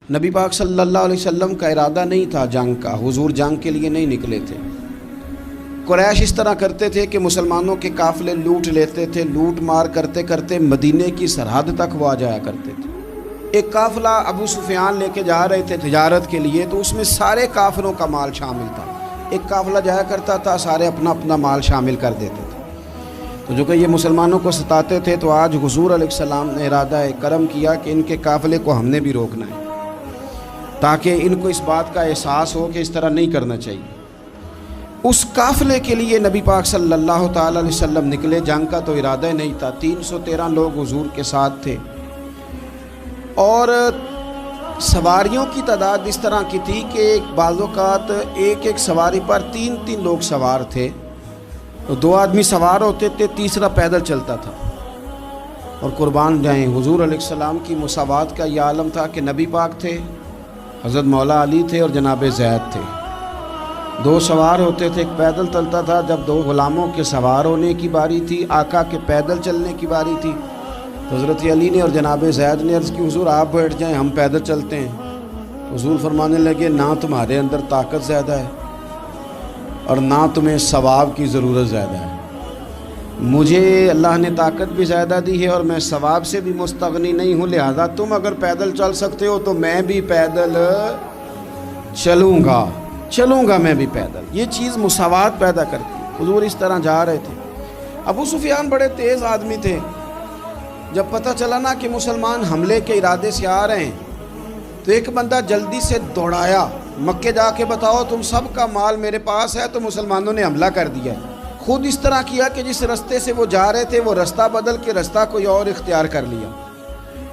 نبی پاک صلی اللہ علیہ وسلم کا ارادہ نہیں تھا جنگ کا، حضور جنگ کے لیے نہیں نکلے تھے۔ قریش اس طرح کرتے تھے کہ مسلمانوں کے قافلے لوٹ لیتے تھے، لوٹ مار کرتے کرتے مدینے کی سرحد تک وہ آ جایا کرتے تھے۔ ایک قافلہ ابو سفیان لے کے جا رہے تھے تجارت کے لیے، تو اس میں سارے کافروں کا مال شامل تھا۔ ایک قافلہ جایا کرتا تھا، سارے اپنا اپنا مال شامل کر دیتے تھے۔ تو جو کہ یہ مسلمانوں کو ستاتے تھے، تو آج حضور علیہ السلام نے ارادہ کرم کیا کہ ان کے قافلے کو ہم نے بھی روکنا ہے، تاکہ ان کو اس بات کا احساس ہو کہ اس طرح نہیں کرنا چاہیے۔ اس قافلے کے لیے نبی پاک صلی اللہ تعالی علیہ وسلم نکلے، جنگ کا تو ارادہ ہی نہیں تھا۔ 313 لوگ حضور کے ساتھ تھے، اور سواریوں کی تعداد اس طرح کی تھی کہ بعض اوقات ایک سواری پر 3 لوگ سوار تھے، تو 2 آدمی سوار ہوتے تھے، تیسرا پیدل چلتا تھا۔ اور قربان جائیں، حضور علیہ السلام کی مساوات کا یہ عالم تھا کہ نبی پاک تھے، حضرت مولا علی تھے اور جناب زید تھے۔ 2 سوار ہوتے تھے، ایک پیدل چلتا تھا۔ جب 2 غلاموں کے سوار ہونے کی باری تھی، آقا کے پیدل چلنے کی باری تھی، تو حضرت علی نے اور جناب زید نے عرض کی حضور آپ بیٹھ جائیں، ہم پیدل چلتے ہیں۔ حضور فرمانے لگے نہ تمہارے اندر طاقت زیادہ ہے اور نہ تمہیں ثواب کی ضرورت زیادہ ہے، مجھے اللہ نے طاقت بھی زیادہ دی ہے اور میں ثواب سے بھی مستغنی نہیں ہوں، لہذا تم اگر پیدل چل سکتے ہو تو میں بھی پیدل چلوں گا میں بھی پیدل۔ یہ چیز مساوات پیدا کرتی ہے۔ حضور اس طرح جا رہے تھے۔ ابو سفیان بڑے تیز آدمی تھے، جب پتہ چلا نا کہ مسلمان حملے کے ارادے سے آ رہے ہیں، تو ایک بندہ جلدی سے دوڑایا، مکے جا کے بتاؤ تم سب کا مال میرے پاس ہے، تو مسلمانوں نے حملہ کر دیا۔ خود اس طرح کیا کہ جس رستے سے وہ جا رہے تھے وہ رستہ بدل کے رستہ کوئی اور اختیار کر لیا۔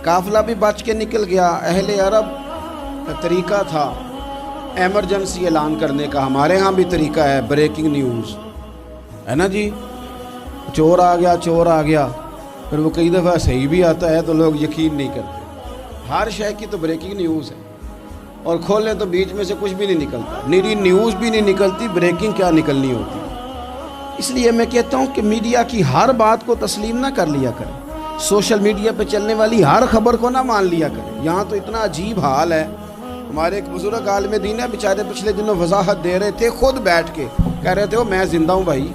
قافلہ بھی بچ کے نکل گیا۔ اہل عرب کا طریقہ تھا ایمرجنسی اعلان کرنے کا، ہمارے ہاں بھی طریقہ ہے بریکنگ نیوز، ہے نا جی، چور آ گیا، پھر وہ کئی دفعہ صحیح بھی آتا ہے تو لوگ یقین نہیں کرتے۔ ہر شے کی تو بریکنگ نیوز ہے، اور کھولیں تو بیچ میں سے کچھ بھی نہیں نکلتا، نیری نیوز بھی نہیں نکلتی، بریکنگ کیا نکلنی ہوتی۔ اس لیے میں کہتا ہوں کہ میڈیا کی ہر بات کو تسلیم نہ کر لیا کریں، سوشل میڈیا پہ چلنے والی ہر خبر کو نہ مان لیا کریں۔ یہاں تو اتنا عجیب حال ہے، ہمارے ایک بزرگ عالم دین ہے، بیچارے پچھلے دنوں وضاحت دے رہے تھے، خود بیٹھ کے کہہ رہے تھے میں زندہ ہوں بھائی،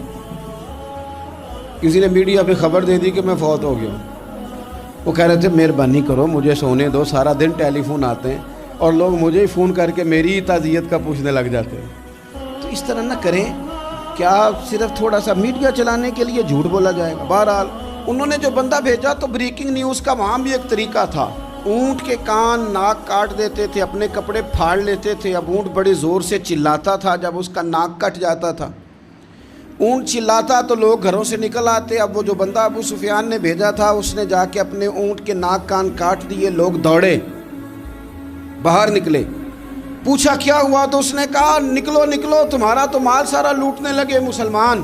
کسی نے میڈیا پہ خبر دے دی کہ میں فوت ہو گیا ہوں۔ وہ کہہ رہے تھے مہربانی کرو مجھے سونے دو، سارا دن ٹیلی فون آتے ہیں اور لوگ مجھے ہی فون کر کے میری ہی تعزیت کا پوچھنے لگ جاتے ہیں۔ تو اس طرح نہ کریں، کیا صرف تھوڑا سا میڈیا چلانے کے لیے جھوٹ بولا جائے گا؟ بہرحال انہوں نے جو بندہ بھیجا تو بریکنگ نیوز کا وہاں بھی ایک طریقہ تھا، اونٹ کے کان ناک کاٹ دیتے تھے، اپنے کپڑے پھاڑ لیتے تھے۔ اب اونٹ بڑے زور سے چلاتا تھا، جب اس کا ناک کٹ جاتا تھا، اونٹ چلاتا تو لوگ گھروں سے نکل آتے۔ اب وہ جو بندہ ابو سفیان نے بھیجا تھا، اس نے جا کے اپنے اونٹ کے ناک کان کاٹ دیے، لوگ دوڑے باہر نکلے، پوچھا کیا ہوا، تو اس نے کہا نکلو تمہارا تو مال سارا لوٹنے لگے مسلمان۔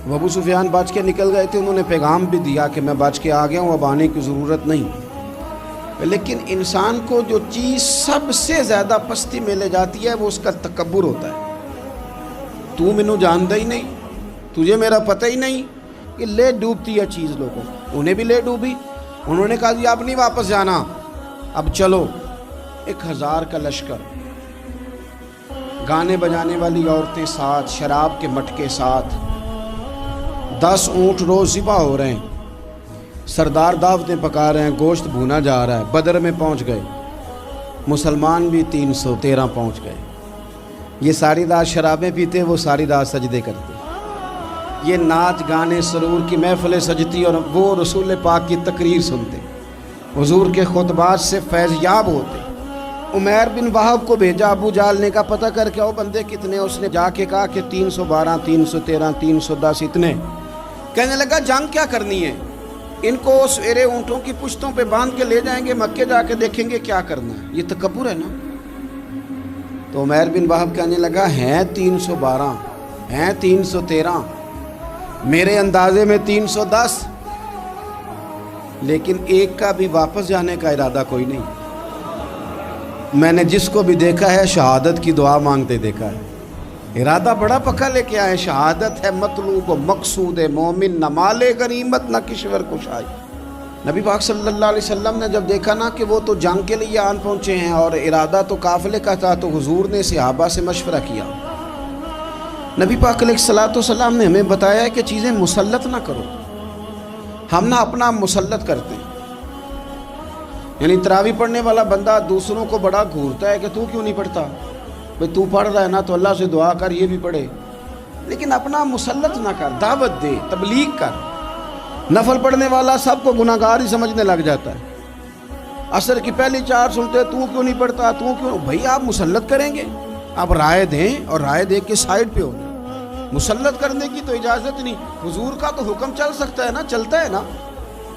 وہ ابو سفیان بچ کے نکل گئے تھے، انہوں نے پیغام بھی دیا کہ میں بچ کے آ گیا ہوں، اب آنے کی ضرورت نہیں۔ لیکن انسان کو جو چیز سب سے زیادہ پستی میں لے جاتی ہے وہ اس کا تکبر ہوتا ہے۔ تو مینوں جانتا ہی نہیں، تجھے میرا پتہ ہی نہیں، کہ لے ڈوبتی ہے چیز لوگوں۔ انہیں بھی لے ڈوبی، انہوں نے کہا جی اب نہیں واپس جانا، اب چلو۔ 1000 کا لشکر، گانے بجانے والی عورتیں ساتھ، شراب کے مٹکے ساتھ، 10 اونٹ روز ذبح ہو رہے ہیں، سردار دعوتیں پکا رہے ہیں، گوشت بھونا جا رہا ہے۔ بدر میں پہنچ گئے، مسلمان بھی 313 پہنچ گئے۔ یہ ساری رات شرابیں پیتے، وہ ساری رات سجدے کرتے، یہ ناچ گانے سرور کی محفلیں سجتی اور وہ رسول پاک کی تقریر سنتے، حضور کے خطبات سے فیض یاب ہوتے۔ عمیر بن وہب کو بھیجا ابو جہل نے، کہا پتہ کر کے آؤ بندے کتنے۔ اس نے جا کے کہا کہ 312 313 310 اتنے۔ کہنے لگا جنگ کیا کرنی ہے، ان کو سویرے اونٹوں کی پشتوں پہ باندھ کے لے جائیں گے، مکے جا کے دیکھیں گے کیا کرنا ہے۔ یہ تکبر ہے نا۔ تو عمیر بن وہب کہنے لگا ہیں 312 ہیں 313، میرے اندازے میں 310، لیکن ایک کا بھی واپس جانے کا ارادہ کوئی نہیں۔ میں نے جس کو بھی دیکھا ہے شہادت کی دعا مانگتے دیکھا ہے، ارادہ بڑا پکا لے کے آئے، شہادت ہے مطلوب و مقصود مومن، نہ مال غنیمت نہ کشور کشائی۔ نبی پاک صلی اللہ علیہ وسلم نے جب دیکھا نا کہ وہ تو جنگ کے لیے آن پہنچے ہیں اور ارادہ تو قافلے کا تھا، تو حضور نے صحابہ سے مشورہ کیا. نبی پاک علیہ الصلوۃ والسلام نے ہمیں بتایا ہے کہ چیزیں مسلط نہ کرو. ہم نہ اپنا مسلط کرتے ہیں، یعنی تراویح پڑھنے والا بندہ دوسروں کو بڑا گھورتا ہے کہ تو کیوں نہیں پڑھتا، بھئی تو پڑھ رہا ہے نا تو اللہ سے دعا کر یہ بھی پڑھے، لیکن اپنا مسلط نہ کر، دعوت دے، تبلیغ کر. نفل پڑھنے والا سب کو گناہ گار ہی سمجھنے لگ جاتا ہے. عصر کی پہلی 4 سنتے تو کیوں نہیں پڑھتا، تو کیوں. بھئی آپ مسلط کریں گے، آپ رائے دیں اور رائے دے کے سائڈ پہ ہو جائیں. مسلط کرنے کی تو اجازت نہیں. حضور کا تو حکم چل سکتا ہے نا، چلتا ہے نا.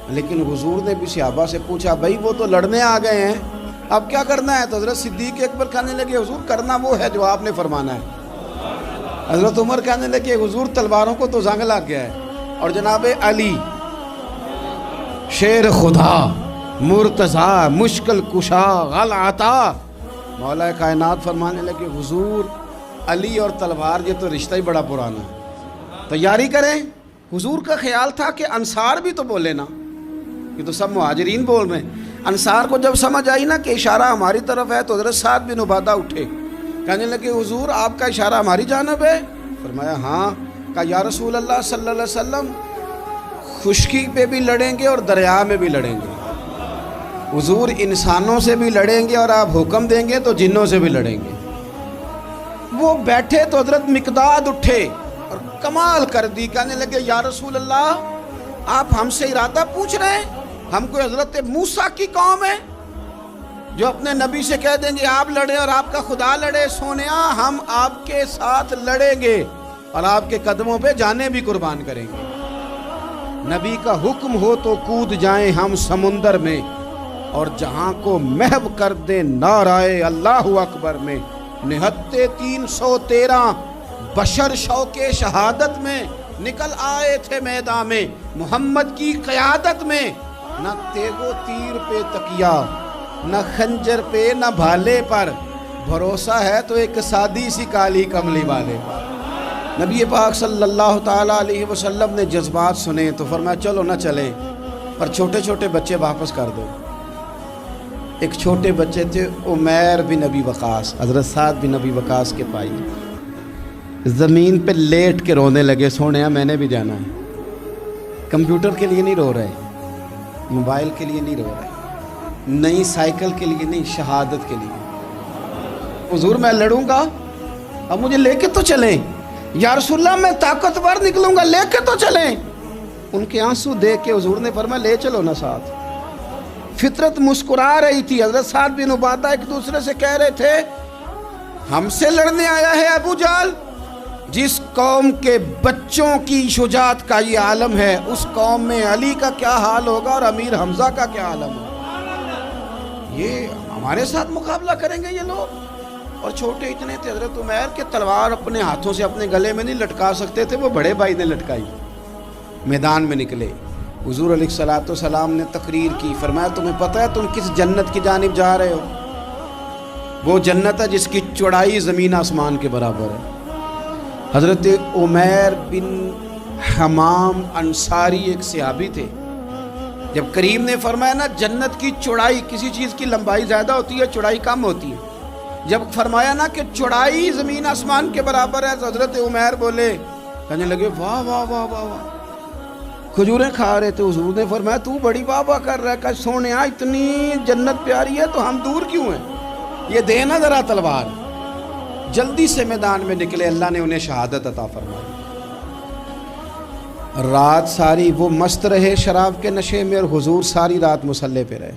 لیکن حضور نے بھی صحابہ سے پوچھا بھائی وہ تو لڑنے آ گئے ہیں، اب کیا کرنا ہے؟ تو حضرت صدیق اکبر کہنے لگے حضور کرنا وہ ہے جو آپ نے فرمانا ہے. حضرت عمر کہنے لگے حضور تلواروں کو تو زنگ لگ گیا ہے. اور جناب علی شیر خدا مرتضیٰ مشکل کشا غل عطا مولا کائنات فرمانے لگے حضور علی اور تلوار یہ تو رشتہ ہی بڑا پرانا ہے، تیاری کریں. حضور کا خیال تھا کہ انصار بھی تو بولے نا، یہ تو سب مہاجرین بول رہے ہیں. انصار کو جب سمجھ آئی نا کہ اشارہ ہماری طرف ہے تو حضرت سعد بن عبادہ اٹھے، کہنے لگے حضور آپ کا اشارہ ہماری جانب ہے؟ فرمایا ہاں. کہا یا رسول اللہ صلی اللہ علیہ وسلم خشکی پہ بھی لڑیں گے اور دریا میں بھی لڑیں گے. حضور انسانوں سے بھی لڑیں گے اور آپ حکم دیں گے تو جنوں سے بھی لڑیں گے. وہ بیٹھے تو حضرت مقداد اٹھے اور کمال کر دی، کہنے لگے یا رسول اللہ آپ ہم سے ارادہ پوچھ رہے ہیں؟ ہم کوئی حضرت موسیٰ کی قوم ہے جو اپنے نبی سے کہہ دیں گے آپ لڑیں اور آپ کا خدا لڑے؟ سونیا ہم آپ کے ساتھ لڑیں گے اور آپ کے قدموں پہ جانیں بھی قربان کریں گے. نبی کا حکم ہو تو کود جائیں ہم سمندر میں اور جہاں کو محو کر دیں نعرہ اللہ اکبر میں. نہتے 313 بشر شوق شہادت میں نکل آئے تھے میدان میں محمد کی قیادت میں. نہ تیگ و تیر پہ تکیا، نہ خنجر پہ، نہ بھالے پر، بھروسہ ہے تو ایک سادی سی کالی کملی والے. نبی پاک صلی اللہ تعالیٰ علیہ وسلم نے جذبات سنے تو فرمایا چلو نہ چلیں پر چھوٹے چھوٹے بچے واپس کر دو. ایک چھوٹے بچے تھے عمیر بن ابی وقاص، حضرت سعد بن ابی وقاص کے بھائی، زمین پہ لیٹ کے رونے لگے سونیا میں نے بھی جانا ہے. کمپیوٹر کے لیے نہیں رو رہے، موبائل کے لیے نہیں رو رہے، نئی سائیکل کے لیے نہیں، شہادت کے لیے. حضور میں لڑوں گا اب مجھے لے کے تو چلیں. یا رسول اللہ میں طاقتور نکلوں گا لے کے تو چلیں. ان کے آنسو دیکھ کے حضور نے فرمایا لے چلو نا ساتھ. فطرت مسکرا رہی تھی. حضرت سعد بن عبادہ ایک دوسرے سے کہہ رہے تھے ہم سے لڑنے آیا ہے ابو جہل، جس قوم کے بچوں کی شجاعت کا یہ عالم ہے اس قوم میں علی کا کیا حال ہوگا اور امیر حمزہ کا کیا عالم ہوگا. یہ ہمارے ساتھ مقابلہ کریں گے یہ لوگ. اور چھوٹے اتنے تھے حضرت عمیر کے تلوار اپنے ہاتھوں سے اپنے گلے میں نہیں لٹکا سکتے تھے، وہ بڑے بھائی نے لٹکائی. میدان میں نکلے. حضور علیہ الصلوۃ والسلام نے تقریر کی، فرمایا تمہیں پتہ ہے تم کس جنت کی جانب جا رہے ہو؟ وہ جنت ہے جس کی چوڑائی زمین آسمان کے برابر ہے. حضرت عمیر بن حمام انصاری ایک صحابی تھے. جب کریم نے فرمایا نا جنت کی چوڑائی، کسی چیز کی لمبائی زیادہ ہوتی ہے چوڑائی کم ہوتی ہے، جب فرمایا نا کہ چوڑائی زمین آسمان کے برابر ہے تو حضرت عمیر بولے، کہنے لگے واہ واہ واہ واہ واہ. کھجوریں کھا رہے تھے. حضور نے فرمایا تو بڑی واہ واہ کر رہا ہے، کہ سونیا اتنی جنت پیاری ہے تو ہم دور کیوں ہیں، یہ دے نا ذرا تلوار. جلدی سے میدان میں نکلے، اللہ نے انہیں شہادت عطا فرمائی. رات ساری وہ مست رہے شراب کے نشے میں اور حضور ساری رات مصلی پہ رہے،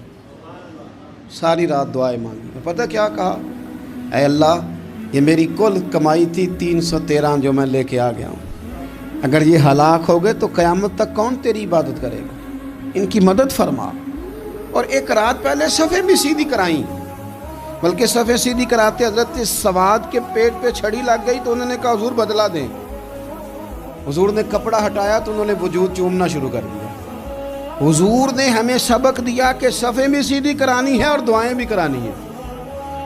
ساری رات دعائیں مانگی. پتہ کیا کہا؟ اے اللہ یہ میری کل کمائی تھی 313 جو میں لے کے آ گیا ہوں، اگر یہ ہلاک ہو گئے تو قیامت تک کون تیری عبادت کرے گا، ان کی مدد فرما. اور ایک رات پہلے صفیں بھی سیدھی کرائیں، بلکہ صفیں سیدھی کراتے حضرت سواد کے پیٹ پہ چھڑی لگ گئی تو انہوں نے کہا حضور بدلا دیں. حضور نے کپڑا ہٹایا تو انہوں نے وجود چومنا شروع کر دیا. حضور نے ہمیں سبق دیا کہ صفیں بھی سیدھی کرانی ہے اور دعائیں بھی کرانی ہیں.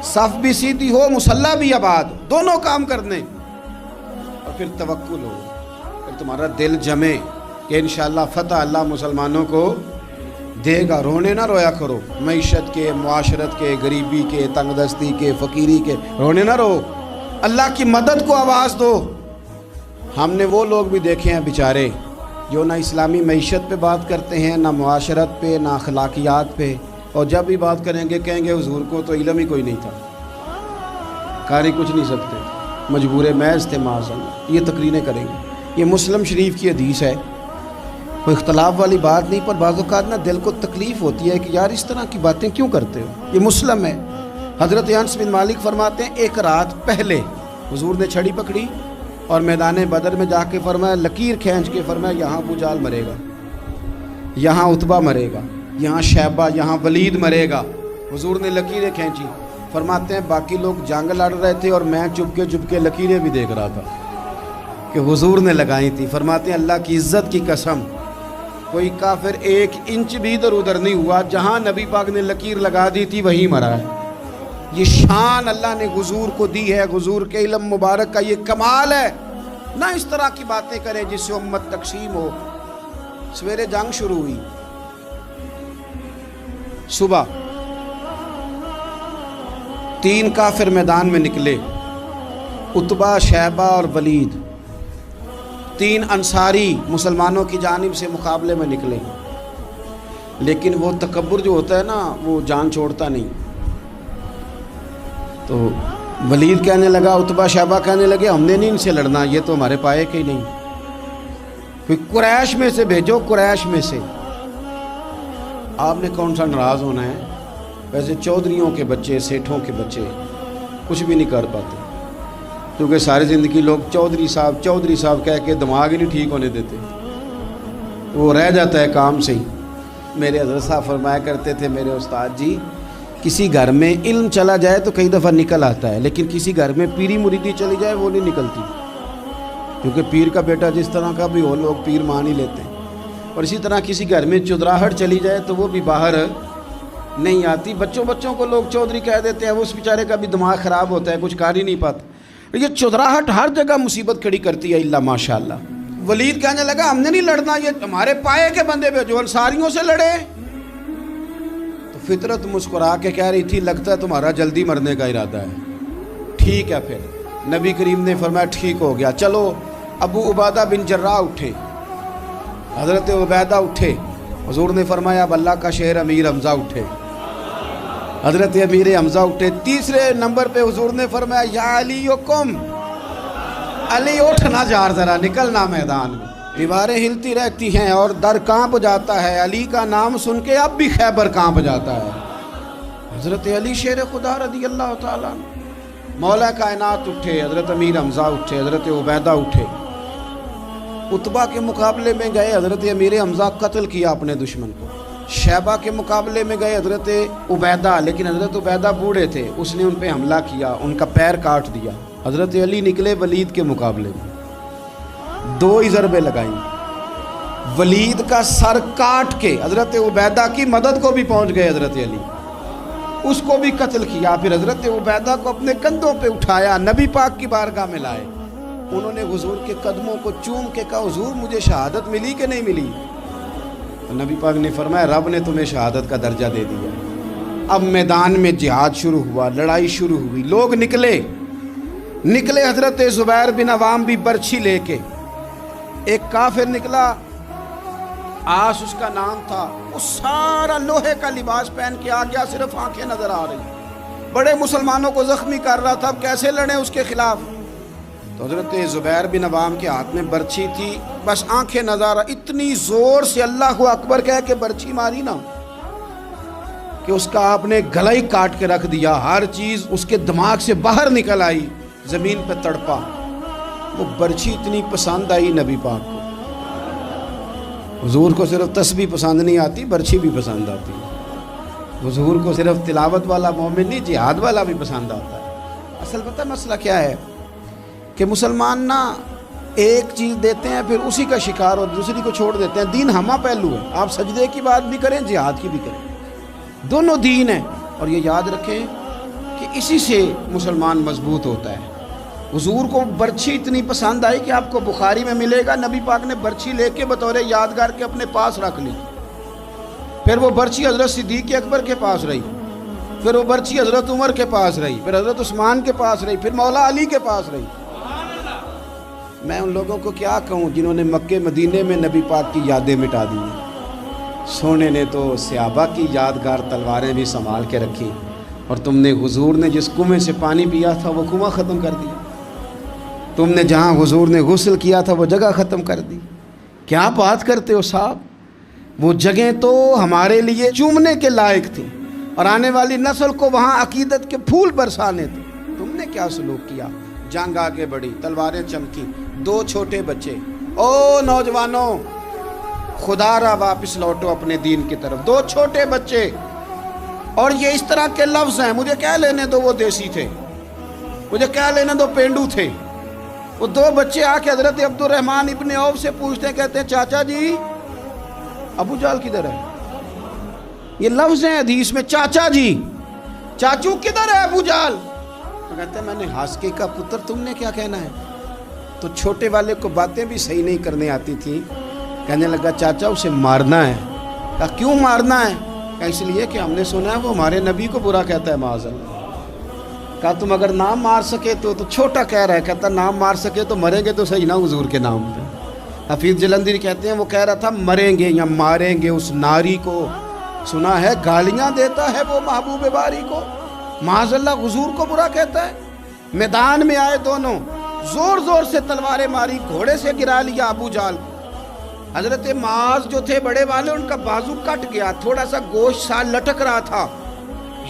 صف بھی سیدھی ہو، مصلی بھی آباد، دونوں کام کرنے. اور پھر توکل ہو، پھر تمہارا دل جمے کہ انشاءاللہ فتح اللہ مسلمانوں کو دے گا. رونے نہ رویا کرو, معیشت کے, معاشرت کے, غریبی کے, تنگ دستی کے, فقیری کے رونے نہ رو. اللہ کی مدد کو آواز دو. ہم نے وہ لوگ بھی دیکھے ہیں بیچارے جو نہ اسلامی معیشت پہ بات کرتے ہیں, نہ معاشرت پہ, نہ اخلاقیات پہ, اور جب بھی بات کریں گے کہیں گے حضور کو تو علم ہی کوئی نہیں تھا, قاری کچھ نہیں سکتے, مجبور محض تھے معاذ. یہ تقریریں کریں گے. یہ مسلم شریف کی حدیث ہے, کوئی اختلاف والی بات نہیں, پر بعض اوقات نا دل کو تکلیف ہوتی ہے کہ یار اس طرح کی باتیں کیوں کرتے ہو. یہ مسلم ہے. حضرت انس بن مالک فرماتے ہیں ایک رات پہلے حضور نے چھڑی پکڑی اور میدان بدر میں جا کے فرمایا, لکیر کھینچ کے فرمایا یہاں ابو جہل مرے گا, یہاں عتبہ مرے گا, یہاں شیبہ, یہاں ولید مرے گا. حضور نے لکیریں کھینچی. فرماتے ہیں باقی لوگ جنگ لڑ رہے تھے اور میں چپ کے لکیریں بھی دیکھ رہا تھا کہ حضور نے لگائی تھی. فرماتے ہیں اللہ کی عزت کی قسم کوئی کافر 1 انچ بھی ادھر ادھر نہیں ہوا, جہاں نبی پاک نے لکیر لگا دی تھی وہیں مرا ہے. یہ شان اللہ نے حضور کو دی ہے, حضور کے علم مبارک کا یہ کمال ہے. نہ اس طرح کی باتیں کریں جس سے امت تقسیم ہو. سویرے جنگ شروع ہوئی, صبح 3 کافر میدان میں نکلے, عتبہ, شیبہ اور ولید. 3 انصاری مسلمانوں کی جانب سے مقابلے میں نکلے, لیکن وہ تکبر جو ہوتا ہے نا وہ جان چھوڑتا نہیں. تو ولید کہنے لگا, عتبہ شیبہ کہنے لگے ہم نے نہیں ان سے لڑنا, یہ تو ہمارے پائے کے ہی نہیں, کوئی قریش میں سے بھیجو, قریش میں سے. آپ نے کون سا ناراض ہونا ہے, ویسے چودھریوں کے بچے, سیٹھوں کے بچے کچھ بھی نہیں کر پاتے, کیونکہ ساری زندگی لوگ چودھری صاحب کہہ کے دماغ ہی نہیں ٹھیک ہونے دیتے, وہ رہ جاتا ہے کام سے ہی. میرے حضرت صاحب فرمایا کرتے تھے, میرے استاد جی, کسی گھر میں علم چلا جائے تو کئی دفعہ نکل آتا ہے, لیکن کسی گھر میں پیری مریدی چلی جائے وہ نہیں نکلتی, کیونکہ پیر کا بیٹا جس طرح کا بھی ہو لوگ پیر مان ہی لیتے ہیں. اور اسی طرح کسی گھر میں چودراہٹ چلی جائے تو وہ بھی باہر نہیں آتی. بچوں کو لوگ چودھری کہہ دیتے ہیں, اس بیچارے کا بھی دماغ خراب ہوتا ہے, کچھ کر ہی نہیں پاتا. یہ چودراہٹ ہر جگہ مصیبت کھڑی کرتی ہے الا ماشاء اللہ. ولید کہنے لگا ہم نے نہیں لڑنا, یہ ہمارے پائے کے بندے پہ جو انصاریوں سے لڑے. تو فطرت مسکرا کے کہہ رہی تھی لگتا ہے تمہارا جلدی مرنے کا ارادہ ہے. ٹھیک ہے. پھر نبی کریم نے فرمایا ٹھیک ہو گیا, چلو. ابو عبیدہ بن جراح اٹھے, حضرت عبیدہ اٹھے. حضور نے فرمایا اب اللہ کا شہر امیر حمزہ اٹھے. حضرت امیر حمزہ اٹھے. تیسرے نمبر پہ حضور نے فرمایا یا علی یکم, علی اٹھنا جار ذرا, نکلنا میدان میں. دیواریں ہلتی رہتی ہیں اور در کانپ جاتا ہے. علی کا نام سن کے اب بھی خیبر کانپ جاتا ہے. حضرت علی شیر خدا رضی اللہ تعالیٰ, مولا کائنات اٹھے. حضرت امیر حمزہ اٹھے, حضرت عبیدہ اٹھے. عتبہ کے مقابلے میں گئے, حضرت امیر حمزہ قتل کیا اپنے دشمن کو. شیبہ کے مقابلے میں گئے حضرت عبیدہ, لیکن حضرت عبیدہ بوڑھے تھے, اس نے ان پہ حملہ کیا, ان کا پیر کاٹ دیا. حضرت علی نکلے ولید کے مقابلے میں, 2 ہی ضربیں لگائیں, ولید کا سر کاٹ کے حضرت عبیدہ کی مدد کو بھی پہنچ گئے. حضرت علی اس کو بھی قتل کیا. پھر حضرت عبیدہ کو اپنے کندھوں پہ اٹھایا, نبی پاک کی بارگاہ میں لائے. انہوں نے حضور کے قدموں کو چوم کے کہا حضور مجھے شہادت ملی کہ نہیں ملی؟ نبی پاک نے فرمایا رب نے تمہیں شہادت کا درجہ دے دیا. اب میدان میں جہاد شروع ہوا, لڑائی شروع ہوئی, لوگ نکلے. حضرت زبیر بن عوام بھی برچھی لے کے. ایک کافر نکلا, آس اس کا نام تھا, وہ سارا لوہے کا لباس پہن کے آ گیا, صرف آنکھیں نظر آ رہی, بڑے مسلمانوں کو زخمی کر رہا تھا. اب کیسے لڑیں اس کے خلاف؟ تو حضرت زبیر بن عوام کے ہاتھ میں برچھی تھی, بس آنکھیں نظر, اتنی زور سے اللہ اکبر کہہ کے برچھی ماری نا کہ اس کا آپ نے گلا ہی کاٹ کے رکھ دیا. ہر چیز اس کے دماغ سے باہر نکل آئی, زمین پہ تڑپا. وہ برچھی اتنی پسند آئی نبی پاک کو. حضور کو صرف تسبیح پسند نہیں آتی, برچھی بھی پسند آتی. حضور کو صرف تلاوت والا مومن نہیں, جہاد والا بھی پسند آتا ہے. اصل پتہ مسئلہ کیا ہے کہ مسلمان نا ایک چیز دیتے ہیں پھر اسی کا شکار اور دوسری کو چھوڑ دیتے ہیں. دین ہمہ پہلو ہے, آپ سجدے کی بات بھی کریں, جہاد کی بھی کریں, دونوں دین ہیں. اور یہ یاد رکھیں کہ اسی سے مسلمان مضبوط ہوتا ہے. حضور کو برچھی اتنی پسند آئی کہ آپ کو بخاری میں ملے گا, نبی پاک نے برچھی لے کے بطور یادگار کے اپنے پاس رکھ لی. پھر وہ برچی حضرت صدیق اکبر کے پاس رہی، پھر وہ برچی حضرت عمر کے پاس رہی، پھر حضرت عثمان کے پاس رہی، پھر مولا علی کے پاس رہی۔ میں ان لوگوں کو کیا کہوں جنہوں نے مکے مدینے میں نبی پاک کی یادیں مٹا دی ہیں۔ سونے نے تو صحابہ کی یادگار تلواریں بھی سنبھال کے رکھی، اور تم نے حضور نے جس کنویں سے پانی پیا تھا وہ کنواں ختم کر دیا، تم نے جہاں حضور نے غسل کیا تھا وہ جگہ ختم کر دی۔ کیا بات کرتے ہو صاحب، وہ جگہیں تو ہمارے لیے چومنے کے لائق تھیں اور آنے والی نسل کو وہاں عقیدت کے پھول برسانے تھے۔ تم نے کیا سلوک کیا؟ جنگ آگے بڑھی، تلواریں چمکی، 2 چھوٹے بچے۔ او نوجوانوں، خدا را واپس لوٹو اپنے دین کی طرف۔ 2 چھوٹے بچے، اور یہ اس طرح کے لفظ ہیں، مجھے کیا لینے دو وہ دیسی تھے، مجھے کیا لینے دو پینڈو تھے۔ وہ 2 بچے آ کے حضرت عبد الرحمن ابن عوف سے پوچھتے ہیں، کہتے ہیں چاچا جی ابو جہل کدھر ہے؟ یہ لفظ ہیں حدیث میں، چاچا جی، چاچو کدھر ہے ابو جہل؟ کہتے ہیں میں نے ہاسکے کا پتر، تم نے کیا کہنا ہے؟ تو چھوٹے والے کو باتیں بھی صحیح نہیں کرنے آتی تھی، کہنے لگا چاچا اسے مارنا ہے۔ کہا کیوں مارنا ہے؟ کہا اس لیے کہ ہم نے سنا ہے وہ ہمارے نبی کو برا کہتا ہے معاذ اللہ۔ کہا تم اگر نام مار سکے تو چھوٹا کہہ رہا ہے، کہتا نام مار سکے تو مریں گے تو صحیح نا حضور کے نام پہ۔ حفیظ جلندری کہتے ہیں وہ کہہ رہا تھا مریں گے یا ماریں گے اس ناری کو، سنا ہے گالیاں دیتا ہے وہ محبوب باری کو، معاذ اللہ حضور کو برا کہتا ہے۔ میدان میں آئے دونوں، زور زور سے تلواریں ماری، گھوڑے سے گرا لیا ابو جہل۔ حضرت معاذ جو تھے بڑے والے، ان کا بازو کٹ گیا، تھوڑا سا گوشت سا لٹک رہا تھا۔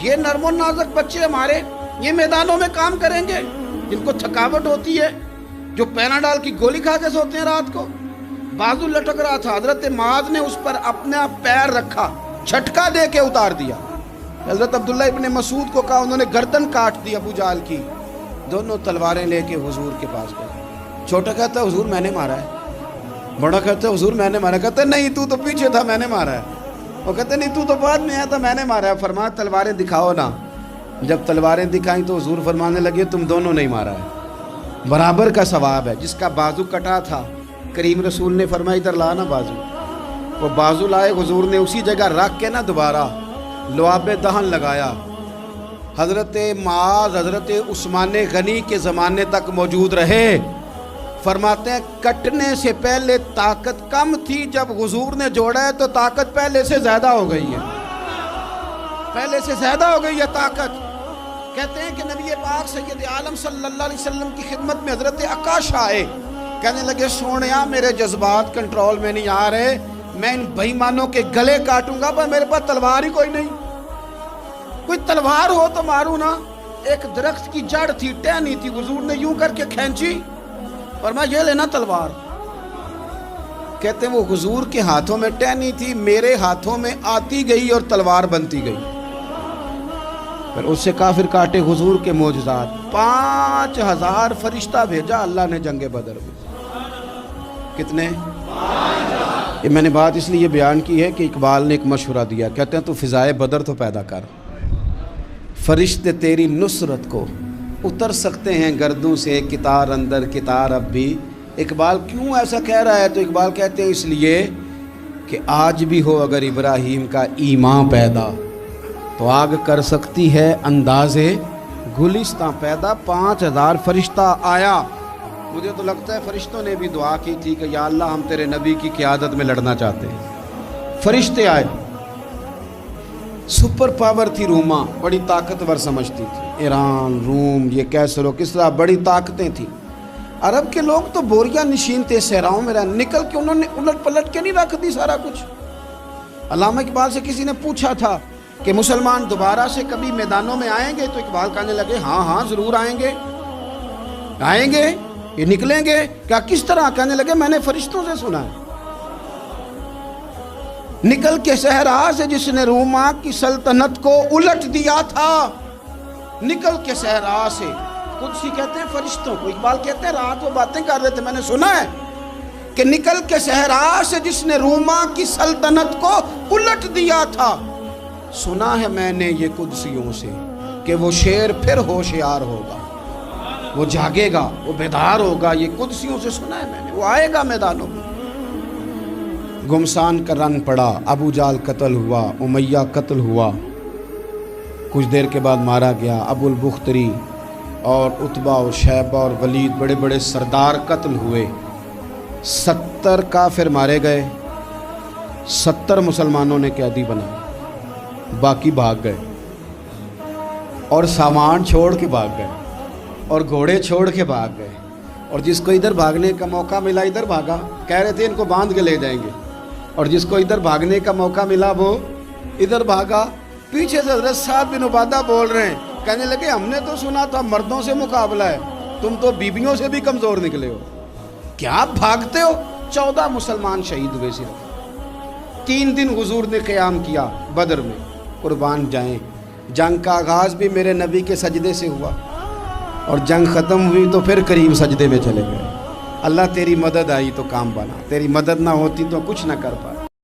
یہ نرم و نازک بچے ہمارے، یہ میدانوں میں کام کریں گے؟ جن کو تھکاوٹ ہوتی ہے، جو پیناڈال کی گولی کھا کے سوتے ہیں رات کو، بازو لٹک رہا تھا۔ حضرت معاذ نے اس پر اپنا پیر رکھا، جھٹکا دے کے اتار دیا۔ حضرت عبداللہ ابن مسعود کو کہا، انہوں نے گردن کاٹ دی ابو جہل کی۔ دونوں تلواریں لے کے حضور کے پاس گئے۔ چھوٹا کہتا ہے حضور میں نے مارا ہے، بڑا کہتا ہے حضور میں نے مارا ہے۔ کہتا ہے نہیں تو پیچھے تھا، میں نے مارا ہے۔ وہ کہتے نہیں تو بعد میں آیا تھا، میں نے مارا ہے۔ فرمایا تلواریں دکھاؤ نا۔ جب تلواریں دکھائیں تو حضور فرمانے لگے تم دونوں نہیں مارا ہے، برابر کا ثواب ہے۔ جس کا بازو کٹا تھا کریم رسول نے فرمایا ادھر لا نا بازو، وہ بازو لائے، حضور نے اسی جگہ رکھ کے نا دوبارہ لعاب دہن لگایا۔ حضرت معاذ حضرت عثمان غنی کے زمانے تک موجود رہے۔ فرماتے ہیں کٹنے سے پہلے طاقت کم تھی، جب حضور نے جوڑا ہے تو طاقت پہلے سے زیادہ ہو گئی ہے، پہلے سے زیادہ ہو گئی ہے طاقت۔ کہتے ہیں کہ نبی پاک سید عالم صلی اللہ علیہ وسلم کی خدمت میں حضرت عکاشہ آئے، کہنے لگے سونیا میرے جذبات کنٹرول میں نہیں آ رہے، میں ان بے ایمانوں کے گلے کاٹوں گا، پر میرے پاس تلوار ہی کوئی نہیں، کوئی تلوار ہو تو ماروں نا۔ ایک درخت کی جڑ تھی، ٹہنی تھی، حضور نے یوں کر کے کھینچی اور میں یہ لینا تلوار۔ کہتے ہیں وہ حضور کے ہاتھوں میں ٹہنی تھی، میرے ہاتھوں میں آتی گئی اور تلوار بنتی گئی۔ پھر اس سے کافر کاٹے حضور کے معجزات۔ 5000 فرشتہ بھیجا اللہ نے جنگ بدر میں۔ کتنے؟ یہ میں نے بات اس لیے بیان کی ہے کہ اقبال نے ایک مشورہ دیا، کہتے ہیں تو فضائے بدر تو پیدا کر، فرشتے تیری نصرت کو اتر سکتے ہیں گردوں سے، کتار اندر کتار اب بھی۔ اقبال کیوں ایسا کہہ رہا ہے؟ تو اقبال کہتے ہیں اس لیے کہ آج بھی ہو اگر ابراہیم کا ایمان پیدا تو آگ کر سکتی ہے انداز گلستاں پیدا۔ 5000 فرشتہ آیا۔ مجھے تو لگتا ہے فرشتوں نے بھی دعا کی تھی کہ یا اللہ ہم تیرے نبی کی قیادت میں لڑنا چاہتے ہیں۔ فرشتے آئے، سپر پاور تھی روما، بڑی طاقتور سمجھتی تھی، ایران، روم، یہ کیسر و کسرا، بڑی طاقتیں تھیں۔ عرب کے لوگ تو بوریا نشین تھے، صحراؤں میں نکل کے انہوں نے الٹ پلٹ کے نہیں رکھ دی سارا کچھ۔ علامہ اقبال سے کسی نے پوچھا تھا کہ مسلمان دوبارہ سے کبھی میدانوں میں آئیں گے؟ تو اقبال کہنے لگے ہاں ہاں ضرور آئیں گے، آئیں گے، یہ نکلیں گے۔ کیا کس طرح؟ کہنے لگے میں نے فرشتوں سے سنا ہے، نکل کے صحرا سے جس نے روما کی سلطنت کو الٹ دیا تھا، نکل کے صحرا سے۔ قدسی کہتے ہیں فرشتوں کو، اقبال کہتے ہیں رات وہ باتیں کر رہے تھے، میں نے سنا ہے کہ نکل کے صحرا سے جس نے روما کی سلطنت کو الٹ دیا تھا، سنا ہے میں نے یہ قدسیوں سے کہ وہ شیر پھر ہوشیار ہوگا، وہ جاگے گا، وہ بیدار ہوگا۔ یہ قدسیوں سے سنا ہے میں نے، وہ آئے گا میدانوں میں۔ گمسان کا رن پڑا، ابو جال قتل ہوا، امیہ قتل ہوا، کچھ دیر کے بعد مارا گیا، ابو البختری اور عتبہ اور شیبہ اور ولید بڑے بڑے سردار قتل ہوئے، 70 کافر مارے گئے، 70 مسلمانوں نے قیدی بنا، باقی بھاگ گئے اور سامان چھوڑ کے بھاگ گئے اور گھوڑے چھوڑ کے بھاگ گئے، اور جس کو ادھر بھاگنے کا موقع ملا ادھر بھاگا، کہہ رہے تھے ان کو باندھ کے لے جائیں گے، اور جس کو ادھر بھاگنے کا موقع ملا وہ ادھر بھاگا۔ پیچھے سے حضرت سعد بن عبادہ بول رہے ہیں، کہنے لگے ہم نے تو سنا تھا مردوں سے مقابلہ ہے، تم تو بیویوں سے بھی کمزور نکلے ہو، کیا بھاگتے ہو؟ 14 مسلمان شہید ہوئے صرف، 3 دن حضور نے قیام کیا بدر میں، قربان جائیں۔ جنگ کا آغاز بھی میرے نبی کے سجدے سے ہوا، اور جنگ ختم ہوئی تو پھر کریم سجدے میں چلے گئے۔ اللہ تیری مدد آئی تو کام بنا، تیری مدد نہ ہوتی تو کچھ نہ کر پاتا۔